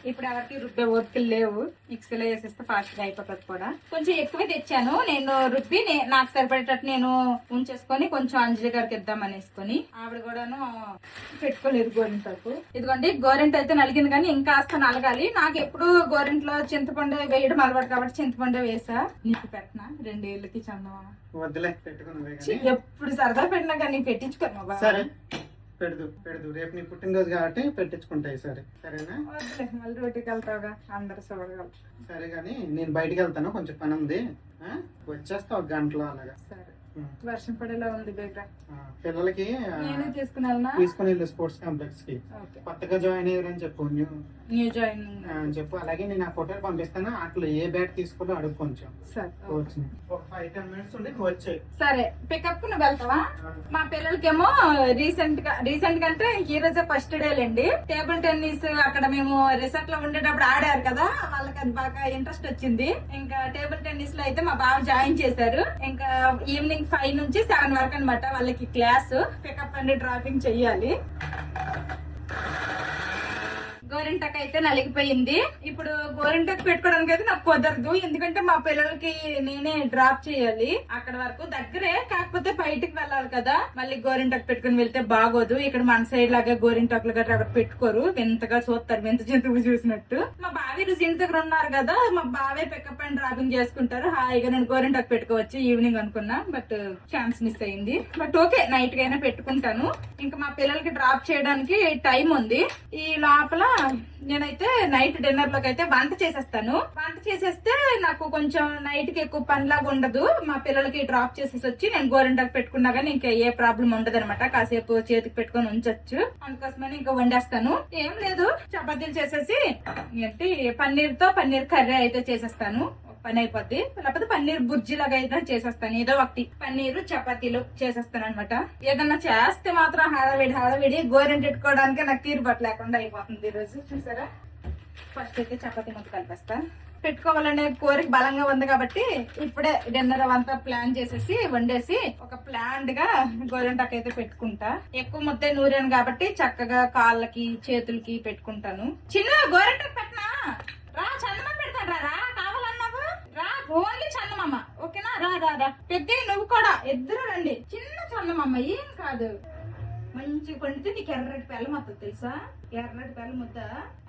Speaker 1: ఇప్పుడు ఎవరికి రుబ్బే ఓపికలు లేవు, మిక్సీలో వేసేస్తే ఫాస్ట్ గా అయిపోతుంది కూడా. కొంచెం ఎక్కువే తెచ్చాను నేను రుబ్బి, నాకు సరిపడేటట్టు నేను ఉంచేసుకొని కొంచెం అంజలి గారికి ఇద్దాం అనేసుకొని. ఆవిడ కూడాను పెట్టుకోలేదు గోరింటాకు. ఇదిగోండి గోరింట అయితే నలిగింది కానీ ఇంకా నలగాలి. నాకు ఎప్పుడు గోరింట్లో చింతపండు వేయడం అలవాటు కాబట్టి చింతపండు వేసా. నీకు పెట్టినా 2 ఏళ్ళకి చందమా ఎప్పుడు సరదా పెట్టినా కానీ పెట్టించుకోను బాబా.
Speaker 2: పెడదు రేపు నీ పుట్టినరోజు కాబట్టి పెట్టించుకుంటాయి. సరే సరేనా?
Speaker 1: మళ్ళీ రోడ్డుకి వెళ్తావుగా, అందరు
Speaker 2: సరే కానీ నేను బయటికి వెళ్తాను, కొంచెం పని ఉంది, వచ్చేస్తా 1 గంటలో అలాగా.
Speaker 1: సరే. వర్షం పడేలా ఉంది బేగ్రా.
Speaker 2: పిల్లలకి
Speaker 1: నేనే తీసుకున్నా
Speaker 2: తీసుకుని వెళ్ళు స్పోర్ట్స్ కాంప్లెక్స్ కి. కొత్తగా జాయిన్ అయ్యారని చెప్పు,
Speaker 1: న్యూ జాయిన్
Speaker 2: చెప్పు. అలాగే నేను ఆ ఫోటోలు పంపిస్తాను, అట్లా ఏ బ్యాట్ తీసుకోవాలో అడుగు కొంచెం.
Speaker 1: సరే
Speaker 2: ఒక 5-10 minutes ఉండి వచ్చాయి.
Speaker 1: సరే పికప్ కు నువ్వు వెళ్తావా? మా పిల్లలకేమో రీసెంట్ గా అంటే ఈ రోజే ఫస్ట్ డే లేండి. టేబుల్ టెన్నిస్ అక్కడ మేము రిసార్ట్ లో ఉండేటప్పుడు ఆడారు కదా, వాళ్ళకి అది బాగా ఇంట్రెస్ట్ వచ్చింది. ఇంకా టేబుల్ టెన్నిస్ లో అయితే మా బావ జాయిన్ చేశారు. ఇంకా ఈవినింగ్ 5 నుంచి 7 వరకు అనమాట వాళ్ళకి క్లాస్. పికప్ అండ్ డ్రాపింగ్ చెయ్యాలి. గోరింటాకు అయితే నలిగిపోయింది. ఇప్పుడు గోరింటాకు పెట్టుకోవడానికి అయితే నాకు కుదరదు, ఎందుకంటే మా పిల్లలకి నేనే డ్రాప్ చేయాలి. అక్కడ వరకు దగ్గరే, కాకపోతే బయటికి వెళ్ళాలి కదా, మళ్ళీ గోరింటాకు పెట్టుకుని వెళ్తే బాగోదు. ఇక్కడ మన సైడ్ లాగా గోరింటాకులు గట్రా ఎవరు పెట్టుకోరు, వింతగా చూస్తారు, వింత జంతువు చూసినట్టు. మా బావి రుజు ఇంటి దగ్గర ఉన్నారు కదా, మా బావే పికప్ అండ్ డ్రాపింగ్ చేసుకుంటారు. హాయిగా నేను గోరింటాకు పెట్టుకోవచ్చు ఈవినింగ్ అనుకున్నా, బట్ ఛాన్స్ మిస్ అయింది. బట్ ఓకే, నైట్ కైనా పెట్టుకుంటాను. ఇంకా మా పిల్లలకి డ్రాప్ చేయడానికి టైం ఉంది. ఈ లోపల నేనైతే నైట్ డిన్నర్ లోకి అయితే వంట చేసేస్తాను. వంట చేసేస్తే నాకు కొంచెం నైట్ కి ఎక్కువ పనిలాగా ఉండదు. మా పిల్లలకి డ్రాప్ చేసేసి వచ్చి నేను గోరింటాకు పెట్టుకున్నా కానీ ఇంకా ఏ ప్రాబ్లం ఉండదు అనమాట. కాసేపు చేతికి పెట్టుకొని ఉంచొచ్చు, అందుకోసమని ఇంకా వండేస్తాను. ఏం లేదు, చపాతీలు చేసేసి ఏంటి పన్నీర్ కర్రీ అయితే చేసేస్తాను, పని అయిపోద్ది. లేకపోతే పన్నీర్ బుర్జీ లాగా అయితే చేసేస్తాను, ఏదో ఒకటి పన్నీరు చపాతీలు చేసేస్తాను అనమాట. ఏదన్నా చేస్తే మాత్రం హడావిడి గోరెంటెట్టుకోవడానికి నాకు తీరుబాటు లేకుండా అయిపోతుంది ఈ రోజు. చూసారా, ఫస్ట్ అయితే చపాతీ మొత్తం కలిపేస్తా. పెట్టుకోవాలనే కోరిక బలంగా ఉంది కాబట్టి ఇప్పుడే డిన్నర్ అవంతా ప్లాన్ చేసేసి వండేసి ఒక ప్లాన్డ్ గా గోరింటాకు అయితే పెట్టుకుంటా. ఎక్కువ ముద్దే నూరాను కాబట్టి చక్కగా కాళ్ళకి చేతులకి పెట్టుకుంటాను. చిన్న గోరింటాకు పెట్టినా రా, చందమా పెడతాను రా, కావాలన్నావు రా, ఓన్లీ చందమామ ఓకేనా? రా రా రా, పెద్ద నువ్వు కూడా ఇద్దరు రండి. చిన్న చందమామ ఏం కాదు, మంచిగా పండితే నీకు ఎర్రటి పెళ్ళం వస్తుంది తెలుసా? ఎర్రటి పెళ్ళం ముద్ద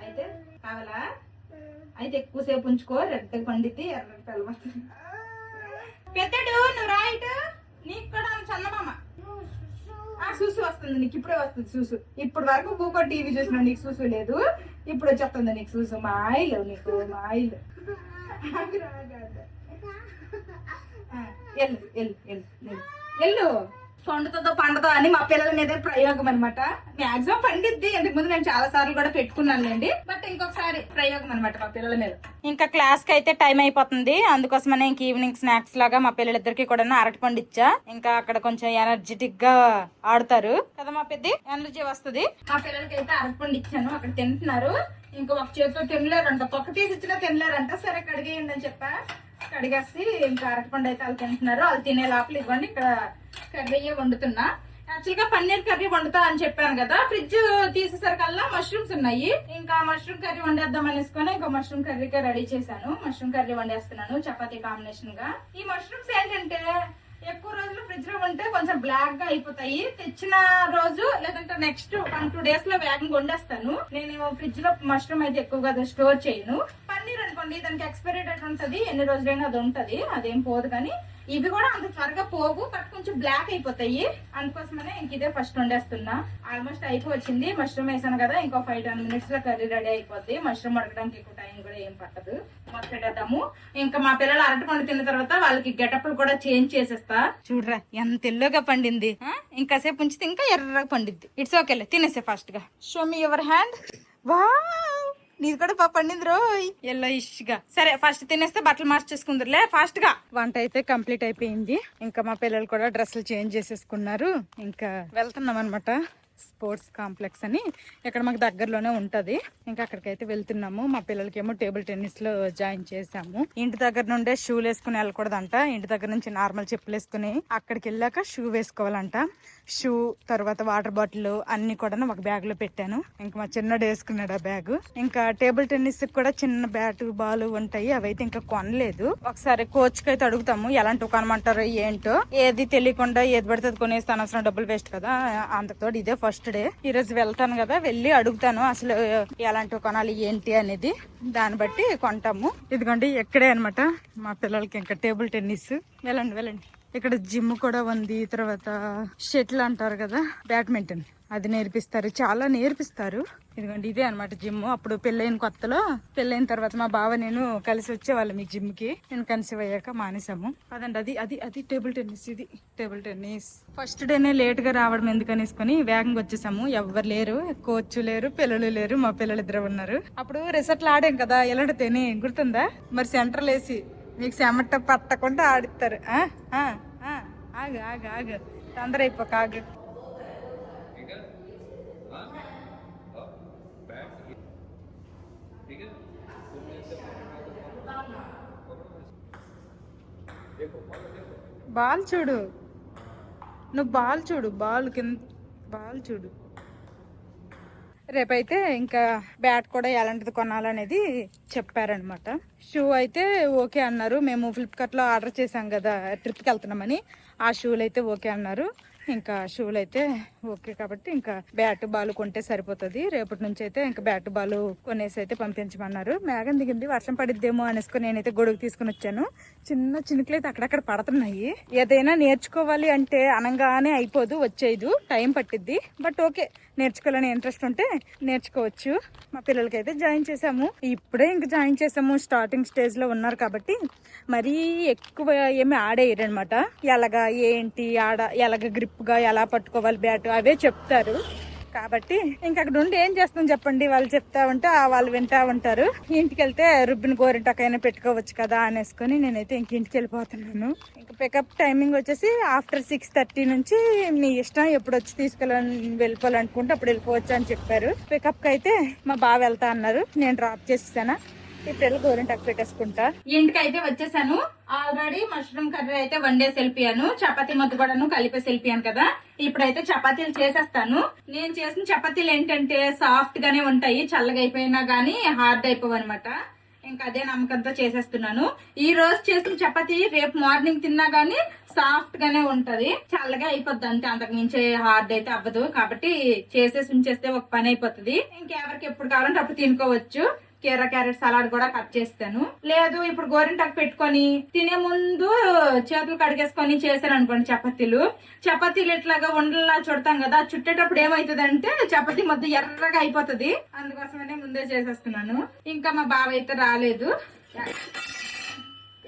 Speaker 1: అయితే కావాలా? అయితే ఎక్కువసేపు ఉంచుకో, రెడ్డగా పండితే ఎర్రటి పెళ్ళం వస్తుంది. పెద్దడు నువ్వు రైట్, నీకు కూడా చందమామ సూసు వస్తుంది, నీకు ఇప్పుడే వస్తుంది సూసు. ఇప్పుడు వరకు కూకో టీవీ చూసినా నీకు సూసు లేదు, ఇప్పుడు వచ్చేస్తుంది నీకు సూసు. మా ఆయిల్ నీకు మా ఆయిల్. ఎల్లు పండుతుందో పండుతో అని మా పిల్లల మీద ప్రయోగం అనమాట. మాక్సిమం పండిద్ది, ఇంతకు ముందు నేను చాలా సార్లు కూడా పెట్టుకున్నానులేండి, బట్ ఇంకొకసారి ప్రయోగం అనమాట మా పిల్లల మీద. ఇంకా క్లాస్ కి అయితే టైం అయిపోతుంది, అందుకోసమనే ఇంక ఈవినింగ్ స్నాక్స్ లాగా మా పిల్లలిద్దరికి కూడా అరటిపండు ఇచ్చా. ఇంకా అక్కడ కొంచెం ఎనర్జెటిక్ గా ఆడుతారు కదా, మా పెద్ద ఎనర్జీ వస్తుంది. మా పిల్లలకి అయితే అరటిపండు ఇచ్చాను, అక్కడ తింటున్నారు. ఇంకా ఒక చేతితో తినలేరంట, తొక్క తీసి ఇచ్చినా తినలేరంట. సరే కడిగేయండి అని చెప్పా, కడిగేసి ఇంకా అరటిపండు అయితే వాళ్ళు తింటున్నారు. వాళ్ళు తినే లోపల ఇవ్వండి ఇక్కడ కర్రీ వండుతున్నా. యాక్చువల్ గా పన్నీర్ కర్రీ వండుతా అని చెప్పాను కదా, ఫ్రిడ్జ్ తీసేసరికల్లా మష్రూమ్స్ ఉన్నాయి. ఇంకా మష్రూమ్ కర్రీ వండేద్దాం అనేసుకొని ఇంకా మష్రూమ్ కర్రీగా రెడీ చేశాను. మష్రూమ్ కర్రీ వండేస్తున్నాను చపాతీ కాంబినేషన్ గా. ఈ మష్రూమ్స్ ఏంటంటే ఎక్కువ రోజులు ఫ్రిడ్జ్ లో ఉంటే కొంచెం బ్లాక్ గా అయిపోతాయి. తెచ్చిన రోజు లేదంటే నెక్స్ట్ 1-2 days లో వేగంగా వండేస్తాను. నేను ఫ్రిడ్జ్ లో మష్రూమ్ అయితే ఎక్కువగా స్టోర్ చేయను. పన్నీర్ అనుకోండి, దానికి ఎక్స్పైరీ డేట్ ఉంటది, ఎన్ని రోజులైనా అది ఉంటది, అదేం పోదు. కానీ ఇవి కూడా అంత త్వరగా పోవు, బట్ కొంచెం బ్లాక్ అయిపోతాయి. అందుకోసమనే ఇంక ఇదే ఫస్ట్ వండేస్తున్నా. ఆల్మోస్ట్ అయిపోవచ్చింది, మష్రూమ్ వేసాను కదా, ఇంకో 5-10 minutes లో కర్రీ రెడీ అయిపోద్ది. మష్రూమ్ ఉడకడానికి ఎక్కువ టైం కూడా ఏం పట్టదు. పెట్టేద్దాము. ఇంకా మా పిల్లలు అరటిపండు తిన్న తర్వాత వాళ్ళకి గెటప్లు కూడా చేంజ్ చేసేస్తా. చూడరా ఎంత ఎల్లోగా పండింది, ఇంకాసేపు ఉంచితే ఇంకా ఎర్రగా పండిద్ది. ఇట్స్ ఓకేలే, తినేసే ఫాస్ట్ గా. Show me your hand. Wow, నీది కూడా పాప పండింది రోయ్, ఎల్లో ఇష్ గా. సరే ఫస్ట్ తినేస్తే బట్టలు మార్చేసుకుందరులే ఫాస్ట్ గా. వంట అయితే కంప్లీట్ అయిపోయింది. ఇంకా మా పిల్లలు కూడా డ్రెస్సులు చేంజ్ చేసేసుకున్నారు. ఇంకా వెళ్తున్నాం అనమాట స్పోర్ట్స్ కాంప్లెక్స్ అని, ఇక్కడ మాకు దగ్గరలోనే ఉంటది. ఇంకా అక్కడికైతే వెళ్తున్నాము. మా పిల్లలకి ఏమో టేబుల్ టెన్నిస్ లో జాయిన్ చేసాము. ఇంటి దగ్గర నుండే షూలు వేసుకుని వెళ్ళకూడదంట, ఇంటి దగ్గర నుంచి నార్మల్ చెప్పులు వేసుకుని అక్కడికి వెళ్ళాక షూ వేసుకోవాలంట. షూ తర్వాత వాటర్ బాటిల్ అన్ని కూడా ఒక బ్యాగ్ లో పెట్టాను. ఇంకా మా చిన్నడు వేసుకున్నాడు ఆ బ్యాగ్. ఇంకా టేబుల్ టెన్నిస్ కూడా చిన్న బ్యాట్ బాల్ ఉంటాయి, అవైతే ఇంకా కొనలేదు. ఒకసారి కోచ్ కి అయితే అడుగుతాము ఎలాంటి కొనమంటారో ఏంటో. ఏది తెలియకుండా ఏది పడితే కొనేస్తే అనవసరం డబ్బులు వేస్ట్ కదా, అంతతో ఇదే ఫస్ట్ డే. ఈ రోజు వెళ్తాను కదా, వెళ్ళి అడుగుతాను అసలు ఎలాంటివి కొనాలి ఏంటి అనేది, దాన్ని బట్టి కొంటాము. ఇదిగోండి ఇక్కడే అనమాట మా పిల్లలకి ఇంకా టేబుల్ టెన్నిస్. వెళ్ళండి వెళ్ళండి ఇక్కడ జిమ్ కూడా ఉంది. తర్వాత షటిల్ అంటారు కదా, బ్యాడ్మింటన్, అది నేర్పిస్తారు. చాలా నేర్పిస్తారు. ఇదిగోండి ఇదే అనమాట జిమ్. అప్పుడు పెళ్ళైన కొత్తలో, పెళ్ళైన తర్వాత మా బావ నేను కలిసి వచ్చేవాళ్ళం ఈ జిమ్ కి. నేను కన్సీవ్ అయ్యాక మానేసాము. అదండి అది అది అది టేబుల్ టెన్నిస్. ఇది టేబుల్ టెన్నిస్. ఫస్ట్ డేనే లేట్ గా రావడం ఎందుకనేసుకొని వేగంగా వచ్చేసాము. ఎవ్వరు లేరు, కోచ్ లేరు, పిల్లలు లేరు. మా పిల్లలు ఇద్దరు ఉన్నారు. అప్పుడు రిసర్ట్లు ఆడాం కదా ఎలాడితేనే, గుర్తుందా? మరి సెంటర్లు వేసి మీకు చెమట పట్టకుండా ఆడిస్తారు. ఆగు ఆగు ఆగు, తొందర అయిపోక ఆగు. బాల్ చూడు, నువ్వు బాల్ చూడు, బాల్ కింద బాల్ చూడు. రేపైతే ఇంకా బ్యాట్ కూడా ఎలాంటిది కొనాలనేది చెప్పారనమాట. షూ అయితే ఓకే అన్నారు. మేము ఫ్లిప్కార్ట్లో ఆర్డర్ చేసాం కదా ట్రిప్కి వెళ్తున్నామని, ఆ షూలు అయితే ఓకే అన్నారు. ఇంకా షూలు అయితే ఓకే కాబట్టి ఇంకా బ్యాట్ బాల్ కొంటే సరిపోతుంది. రేపటి నుంచి అయితే ఇంకా బ్యాట్ బాల్ కొనేసి అయితే పంపించమన్నారు. మేఘం దిగింది, వర్షం పడిద్దేమో అనేసుకొని నేనైతే గొడుగు తీసుకుని వచ్చాను. చిన్న చినుకులు అయితే అక్కడక్కడ పడుతున్నాయి. ఏదైనా నేర్చుకోవాలి అంటే అనగానే అయిపోదు, వచ్చేది టైం పట్టిద్ది. బట్ ఓకే, నేర్చుకోవాలని ఇంట్రెస్ట్ ఉంటే నేర్చుకోవచ్చు. మా పిల్లలకి అయితే జాయిన్ చేసాము. ఇప్పుడే ఇంకా జాయిన్ చేసాము, స్టార్టింగ్ స్టేజ్ లో ఉన్నారు కాబట్టి మరీ ఎక్కువ ఏమి ఆడేయరనమాట. ఎలాగా ఏంటి ఆడ, ఎలాగ గ్రిప్ గా ఎలా పట్టుకోవాలి బ్యాట్ అవే చెప్తారు. కాబట్టి ఇంక అక్కడ ఉండి ఏం చేస్తాం చెప్పండి, వాళ్ళు చెప్తా ఉంటే వాళ్ళు వింటా ఉంటారు. ఇంటికి వెళ్తే రుబ్బిన గోరింటాకైనా పెట్టుకోవచ్చు కదా అనేసుకొని నేనైతే ఇంక ఇంటికి వెళ్ళిపోతున్నాను. ఇంకా పికప్ టైమింగ్ వచ్చేసి ఆఫ్టర్ 6:30 నుంచి మీ ఇష్టం, ఎప్పుడు వచ్చి వెళ్ళిపోవాలనుకుంటే అప్పుడు వెళ్ళిపోవచ్చు అని చెప్పారు. పికప్ కి అయితే మా బావ వెళ్తా అన్నారు, నేను డ్రాప్ చేస్తాను. ఇప్పుడు గోరింటాకు పెట్టేసుకుంటా. ఇంటికి అయితే వచ్చేసాను. ఆల్రెడీ మష్రూమ్ కర్రీ అయితే వండేసి వెళ్ళిపోయాను. చపాతీ మొద్దు కూడా కలిపేసి వెళ్ళిపోయాను కదా. ఇప్పుడైతే చపాతీలు చేసేస్తాను. నేను చేసిన చపాతీలు ఏంటంటే సాఫ్ట్ గానే ఉంటాయి, చల్లగా అయిపోయినా గానీ హార్డ్ అయిపోవు అనమాట. ఇంకా అదే నమ్మకంతో చేసేస్తున్నాను. ఈ రోజు చేసిన చపాతీ రేపు మార్నింగ్ తిన్నా గానీ సాఫ్ట్ గానే ఉంటది, చల్లగా అయిపోద్ది అంతే, అంతకు మించే హార్డ్ అయితే అవ్వదు. కాబట్టి చేసేసి ఉంచేస్తే ఒక పని అయిపోతుంది. ఇంకెవరికి ఎప్పుడు కావాలంటే అప్పుడు తినుకోవచ్చు. క్యారెట్ సలాడ్ కూడా కట్ చేస్తాను. లేదు ఇప్పుడు గోరింటాకు పెట్టుకొని తినే ముందు చేతులు కడిగేసుకొని చేశాను అనుకోండి చపాతీలు ఇట్లాగా ఉండలా చుడతాం కదా, చుట్టేటప్పుడు ఏమైతుంది అంటే చపాతీ మొత్తం ఎర్రగా అయిపోతుంది. అందుకోసమనే ముందే చేసేస్తున్నాను. ఇంకా మా బావ అయితే రాలేదు,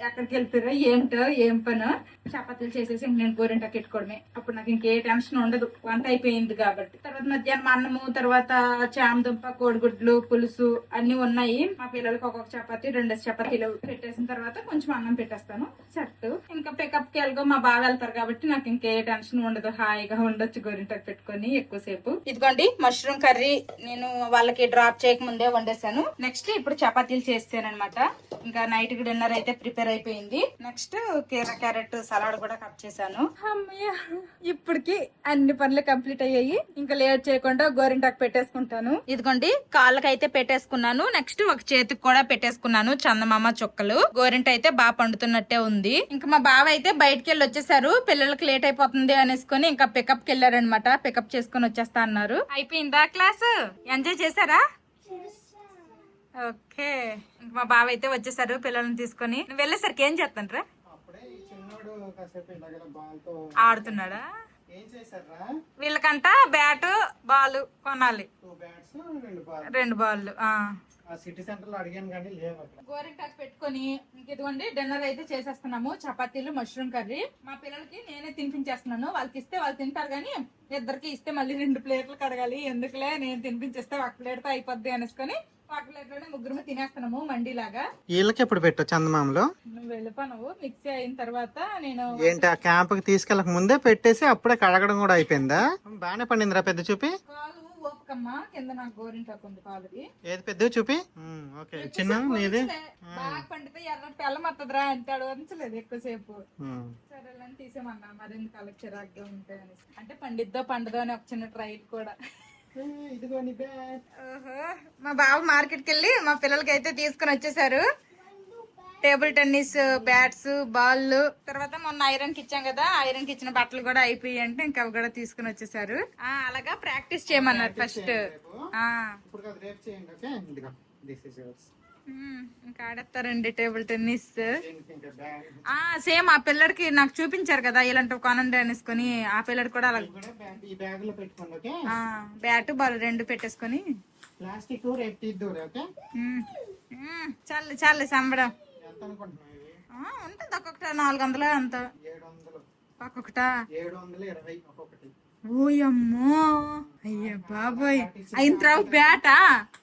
Speaker 1: ఎక్కడికి వెళ్తారో ఏంటో ఏం పనో. చపాతీలు చేసేసి నేను గోరింటాకు పెట్టుకోవడమే. అప్పుడు నాకు ఇంకే టెన్షన్ ఉండదు, వంట అయిపోయింది కాబట్టి. తర్వాత మధ్యాహ్నం అన్నము, తర్వాత చామదుంప, కోడిగుడ్లు పులుసు అన్ని ఉన్నాయి. మా పిల్లలకి ఒక్కొక్క చపాతీ 2 చపాతీలు పెట్టేసిన తర్వాత కొంచెం అన్నం పెట్టేస్తాను సెట్. ఇంకా పికప్ కి వెళ్ళగో మా బావ వెళ్తారు కాబట్టి నాకు ఇంకే టెన్షన్ ఉండదు, హాయిగా ఉండొచ్చు గోరింటాకు పెట్టుకొని ఎక్కువసేపు. ఇదిగోండి మష్రూమ్ కర్రీ నేను వాళ్ళకి డ్రాప్ చేయక ముందే వండేసాను. నెక్స్ట్ ఇప్పుడు చపాతీలు చేస్తాను అనమాట. ఇంకా నైట్ కి డిన్నర్ అయితే ప్రిపేర్ అయిపోయింది. నెక్స్ట్ క్యారెట్ సలాడ్ కూడా కట్ చేశాను. అమ్మయ్య, ఇప్పటికి అన్ని పనులు కంప్లీట్ అయ్యాయి. ఇంకా లేట్ చేయకుండా గోరింటాకు పెట్టేసుకుంటాను. ఇదిగోండి కాళ్ళకైతే పెట్టేసుకున్నాను. నెక్స్ట్ ఒక చేతికి కూడా పెట్టేసుకున్నాను చందమామ చుక్కలు. గోరింట అయితే బాగా పండుతున్నట్టే ఉంది. ఇంకా మా బావ అయితే బయటకి వెళ్ళి వచ్చేసారు. పిల్లలకి లేట్ అయిపోతుంది అనేసుకొని ఇంకా పికప్ కి వెళ్ళారనమాట. పికప్ చేసుకుని వచ్చేస్తా అన్నారు. అయిపోయిందా క్లాస్? ఎంజాయ్ చేశారా? ఓకే, మా బావ అయితే వచ్చేసారు పిల్లల్ని తీసుకొని. నువ్వు వెళ్ళేసరికి ఏం చేస్తాను? ఆడుతున్నాడా? వీళ్ళకంట బ్యాట్ బాల్ కొనాలి, 2 బాల్.
Speaker 2: సిటీ సెంటర్ లో అడిగాను కానీ లేవు.
Speaker 1: గోరింటాకు పెట్టుకొని ఇదిగోండి డిన్నర్ అయితే చేసేస్తున్నాము. చపాతీలు, మష్రూమ్ కర్రీ. మా పిల్లలకి నేనే తినిపించేస్తున్నాను. వాళ్ళకి ఇస్తే వాళ్ళు తింటారు కానీ ఇద్దరికి ఇస్తే మళ్ళీ 2 ప్లేట్లు కడగాలి. ఎందుకులే నేను తినిపించేస్తే ఒక ప్లేట్ తో అయిపోద్ది అనేసుకొని ఒక ప్లేట్ లోనే ముగ్గురు తినేస్తున్నాము మండీలాగా.
Speaker 2: వీళ్ళకి ఎప్పుడు పెట్టు చందమామలో?
Speaker 1: నువ్వు వెళ్ళిపోను, మిక్సీ అయిన తర్వాత నేను
Speaker 2: ఏంటి ఆ క్యాంప్ కి తీసుకెళ్ళక ముందే పెట్టేసి అప్పుడే కడగడం కూడా అయిపోయిందా? బానే పండిందిరా పెద్ద చూపి.
Speaker 1: కాలు ఓపికమ్మా, కింద నాకు గోరింటాకు ఉంది కాలుది.
Speaker 2: ఏది పెద్ద చూపి? ఓకే, చిన్న నీది
Speaker 1: బాగా పండితే ఎర్ర తెల్లమత్తదిరా అంటాడు, ఉంచలేదు ఎక్కువసేపు. సరేలని తీసేమన్నా, మరిన్ని కలర్ చిరాగ్గా ఉంటాయి అనేసి. అంటే పండిద్దో పండదో అని ఒక చిన్న ట్రైల్ కూడా. మా బావ మార్కెట్ కి వెళ్ళి మా పిల్లలకి అయితే తీసుకుని వచ్చేసారు. టేబుల్ టెన్నిస్ బ్యాట్స్, బాల్, తర్వాత మొన్న ఐరన్ కి ఇచ్చాం కదా, ఐరన్ కి ఇచ్చిన బట్టలు కూడా అయిపోయి అంటే ఇంకా అవి కూడా తీసుకుని వచ్చేసారు. అలాగా ప్రాక్టీస్ చేయమన్నారు ఫస్ట్. ఇంకా ఆడేస్తారండి టేబుల్ టెన్నిస్.
Speaker 2: ఇంకా బ్యాగ్
Speaker 1: సేమ్ ఆ పిల్లడికి నాకు చూపించారు కదా ఇలాంటి కొనండి అనేసుకొని, ఆ పిల్లడికి కూడా అలా
Speaker 2: కూడా ఈ బ్యాగ్ లో పెట్టుకోండి. ఓకే,
Speaker 1: బ్యాట్ బాల్ రెండు పెట్టేసుకొని.
Speaker 2: ప్లాస్టిక్ రేపు తీద్దురు. ఓకే,
Speaker 1: చాలు చాలు సంబడం.
Speaker 2: ఎంత అనుకుంటున్నావు ఇవి?
Speaker 1: ఉంటుంది ఒక్కొక్కట 400 అంత.
Speaker 2: 700
Speaker 1: ఒక్కొక్కట
Speaker 2: 720 ఒక్కొక్కటి.
Speaker 1: ఓయమ్మో, అయ్యా బాబోయ్. అయిన తర్వాత బ్యాటా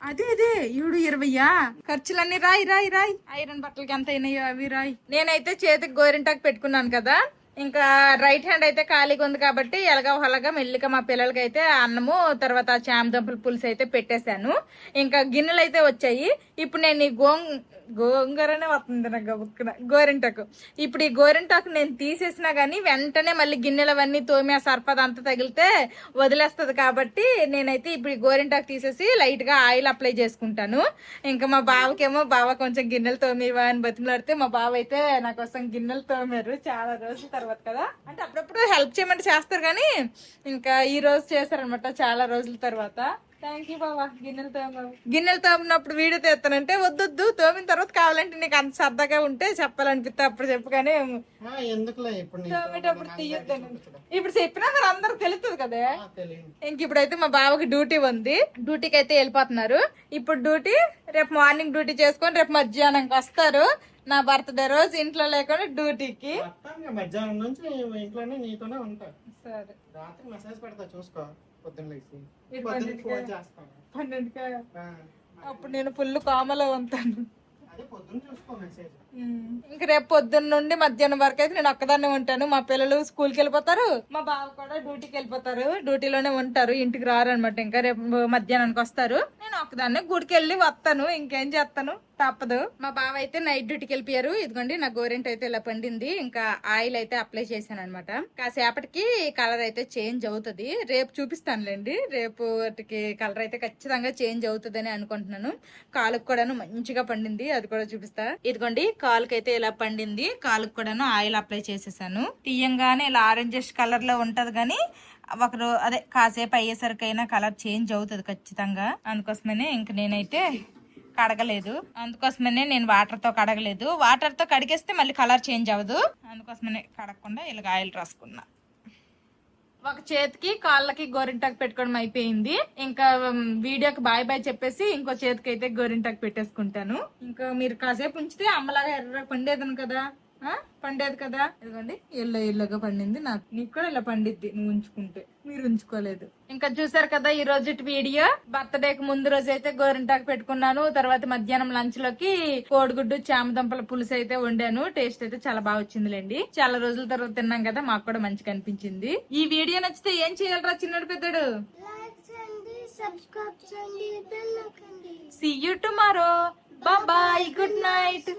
Speaker 1: అదే అదే 720. ఖర్చులన్నీ రాయి రాయి రాయి. ఐరన్ బట్టలకి ఎంత అయినాయో అవి రాయి. నేనైతే చేతికి గోరింటాకు పెట్టుకున్నాను కదా, ఇంకా రైట్ హ్యాండ్ అయితే ఖాళీగా ఉంది కాబట్టి ఎలాగా అలాగా మెల్లిగా మా పిల్లలకి అయితే అన్నము తర్వాత చామదుంపల పులుసు అయితే పెట్టేశాను. ఇంకా గిన్నెలు అయితే వచ్చాయి. ఇప్పుడు నేను ఈ గోంగూరనే వస్తుంది నాకు గోరింటాకు. ఇప్పుడు ఈ గోరింటాకు నేను తీసేసినా గానీ వెంటనే మళ్ళీ గిన్నెలు అవన్నీ తోమి ఆ సర్పద అంతా తగిలితే వదిలేస్తుంది కాబట్టి నేనైతే ఇప్పుడు ఈ గోరింటాకు తీసేసి లైట్ గా ఆయిల్ అప్లై చేసుకుంటాను. ఇంకా మా బావకేమో బావ కొంచెం గిన్నెలు తోమివా అని బతిమలాడితే మా బావ అయితే నా కోసం గిన్నెలు తోమారు చాలా రోజుల తర్వాత కదా. అంటే అప్పుడప్పుడు హెల్ప్ చేయమంటే చేస్తారు కానీ ఇంకా ఈ రోజు చేస్తారనమాట చాలా రోజుల తర్వాత. థ్యాంక్ యూ బాబా. గిన్నెలు తోమినప్పుడు వీడియో తీస్తానంటే వద్దొద్దు, తోమిన తర్వాత కావాలంటే నీకు అంత సరదాగా ఉంటే చెప్పాలనిపిస్తే అప్పుడు చెప్పు, కానీ తోమేటప్పుడు తీయొద్దని. ఇప్పుడు చెప్పినా మరి అందరూ తెలుస్తుంది కదా. ఇంక ఇప్పుడైతే మా బావకి డ్యూటీ ఉంది, డ్యూటీకి అయితే వెళ్ళిపోతున్నారు. ఇప్పుడు డ్యూటీ రేపు మార్నింగ్ డ్యూటీ చేసుకొని రేపు మధ్యాహ్నంకి వస్తారు. నా బర్త్డే రోజు ఇంట్లో లేకుండా డ్యూటీకి.
Speaker 2: మధ్యాహ్నం నుంచి ఇంట్లోనే నీతోనే ఉంటా.
Speaker 1: సరే,
Speaker 2: రాత్రి మెసేజ్ పెడతా చూసుకో. పొద్దున్న లేచి
Speaker 1: 12కి అప్పుడు నేను ఫుల్ కామలో ఉంటాను. ఇంక రేపు పొద్దున్న నుండి మధ్యాహ్నం వరకు అయితే నేను ఒక్కదాన్నే ఉంటాను. మా పిల్లలు స్కూల్కి వెళ్ళిపోతారు, మా బావ కూడా డ్యూటీకి వెళ్ళిపోతారు. డ్యూటీలోనే ఉంటారు, ఇంటికి రారు అనమాట. ఇంకా రేపు మధ్యాహ్నానికి వస్తారు. నేను ఒక్కదాన్నే గుడికి వెళ్ళి వస్తాను, ఇంకేం చేస్తాను, తప్పదు. మా బావ అయితే నైట్ డ్యూటీకి వెళ్ళిపోయారు. ఇదిగోండి నా గోరింట అయితే ఇలా పండింది. ఇంకా ఆయిల్ అయితే అప్లై చేశాను అనమాట. కాసేపటికి కలర్ అయితే చేంజ్ అవుతుంది. రేపు చూపిస్తానులేండి, రేపు వాటికి కలర్ అయితే ఖచ్చితంగా చేంజ్ అవుతుంది అని అనుకుంటున్నాను. కాలుకు కూడాను మంచిగా పండింది, అది కూడా చూపిస్తా. ఇదిగోండి కాలుకి అయితే ఇలా పండింది. కాలుకు కూడాను ఆయిల్ అప్లై చేసేసాను. తీయంగానే ఇలా ఆరెంజెస్ కలర్ లో ఉంటది కానీ అదే కాసేపు అయ్యేసరికైనా కలర్ చేంజ్ అవుతుంది ఖచ్చితంగా. అందుకోసమనే ఇంక నేనైతే కడగలేదు, అందుకోసమనే నేను వాటర్ తో కడగలేదు. వాటర్ తో కడిగేస్తే మళ్ళీ కలర్ చేంజ్ అవ్వదు, అందుకోసమనే కడగకుండా ఇలా ఆయిల్ రాసుకున్నా. ఒక చేతికి కాళ్ళకి గోరింటాకు పెట్టుకోవడం అయిపోయింది. ఇంకా వీడియోకి బాయ్ బాయ్ చెప్పేసి ఇంకో చేతికి అయితే గోరింటాకు పెట్టేసుకుంటాను. ఇంకా మీరు కాసేపు ఉంచితే అమ్మలాగా ఎర్ర పండేదను కదా, పండేది కదా. ఇదిగోండి ఎల్లోగా పండింది. నీకు కూడా ఇలా పండిద్ది నువ్వు ఉంచుకుంటే, మీరు ఉంచుకోలేదు. ఇంకా చూసారు కదా ఈ రోజు వీడియో. బర్త్డేకి ముందు రోజు అయితే గోరింటాకు పెట్టుకున్నాను. తర్వాత మధ్యాహ్నం లంచ్ లోకి కోడిగుడ్డు చామదుంపల పులుసు అయితే వండాను. టేస్ట్ అయితే చాలా బాగా వచ్చిందిలేండి. చాలా రోజుల తర్వాత తిన్నాం కదా, మాకు కూడా మంచిగా అనిపించింది. ఈ వీడియో నచ్చితే ఏం చేయాలరా చిన్నడు పెద్దడు? See you tomorrow. Bye bye. Good night.